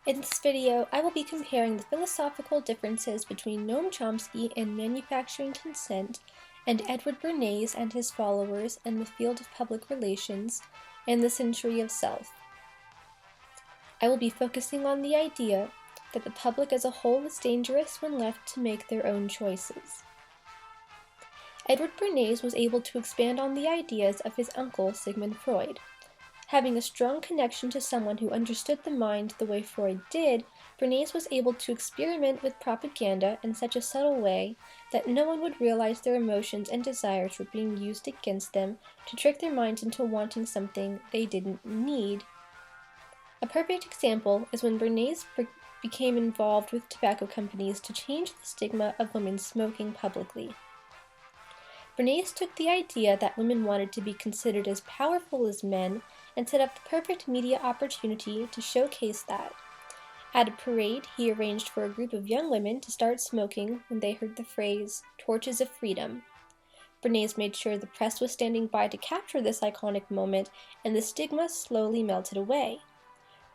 In this video, I will be comparing the philosophical differences between Noam Chomsky in manufacturing consent and Edward Bernays and his followers in the field of public relations and the century of self. I will be focusing on the idea that the public as a whole is dangerous when left to make their own choices. Edward Bernays was able to expand on the ideas of his uncle Sigmund Freud. Having a strong connection to someone who understood the mind the way Freud did, Bernays was able to experiment with propaganda in such a subtle way that no one would realize their emotions and desires were being used against them to trick their minds into wanting something they didn't need. A perfect example is when Bernays became involved with tobacco companies to change the stigma of women smoking publicly. Bernays took the idea that women wanted to be considered as powerful as men and set up the perfect media opportunity to showcase that. At a parade, he arranged for a group of young women to start smoking when they heard the phrase, "Torches of Freedom." Bernays made sure the press was standing by to capture this iconic moment, and the stigma slowly melted away.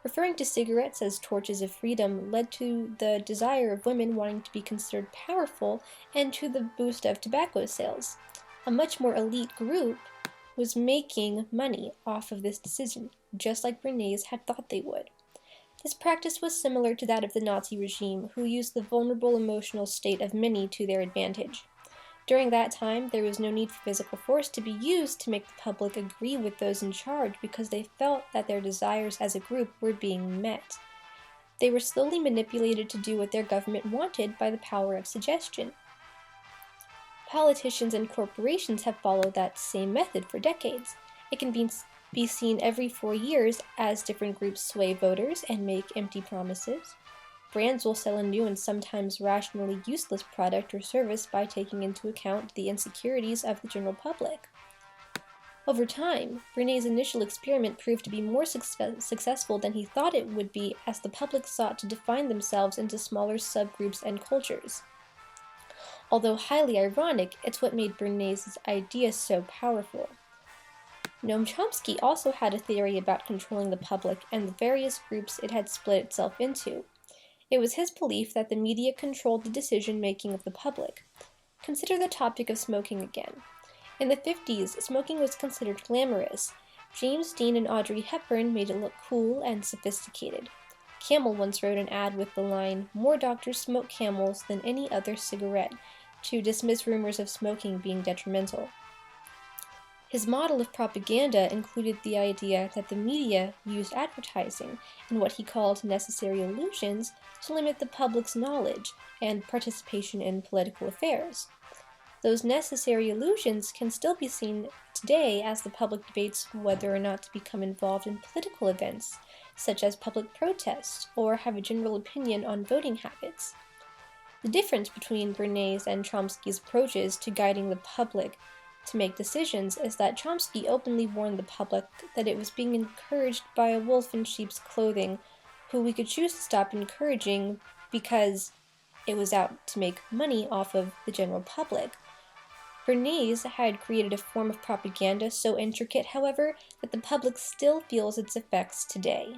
Referring to cigarettes as torches of freedom led to the desire of women wanting to be considered powerful and to the boost of tobacco sales. A much more elite group was making money off of this decision, just like Bernays had thought they would. This practice was similar to that of the Nazi regime, who used the vulnerable emotional state of many to their advantage. During that time, there was no need for physical force to be used to make the public agree with those in charge because they felt that their desires as a group were being met. They were slowly manipulated to do what their government wanted by the power of suggestion. Politicians and corporations have followed that same method for decades. It can be seen every 4 years as different groups sway voters and make empty promises. Brands will sell a new and sometimes rationally useless product or service by taking into account the insecurities of the general public. Over time, Bernays' initial experiment proved to be more successful than he thought it would be as the public sought to define themselves into smaller subgroups and cultures. Although highly ironic, it's what made Bernays' idea so powerful. Noam Chomsky also had a theory about controlling the public and the various groups it had split itself into. It was his belief that the media controlled the decision-making of the public. Consider the topic of smoking again. In the 50s, smoking was considered glamorous. James Dean and Audrey Hepburn made it look cool and sophisticated. Camel once wrote an ad with the line, "More doctors smoke Camels than any other cigarette," to dismiss rumors of smoking being detrimental. His model of propaganda included the idea that the media used advertising and what he called necessary illusions to limit the public's knowledge and participation in political affairs. Those necessary illusions can still be seen today as the public debates whether or not to become involved in political events, such as public protests, or have a general opinion on voting habits. The difference between Bernays and Chomsky's approaches to guiding the public to make decisions is that Chomsky openly warned the public that it was being encouraged by a wolf in sheep's clothing, who we could choose to stop encouraging because it was out to make money off of the general public. Bernays had created a form of propaganda so intricate, however, that the public still feels its effects today.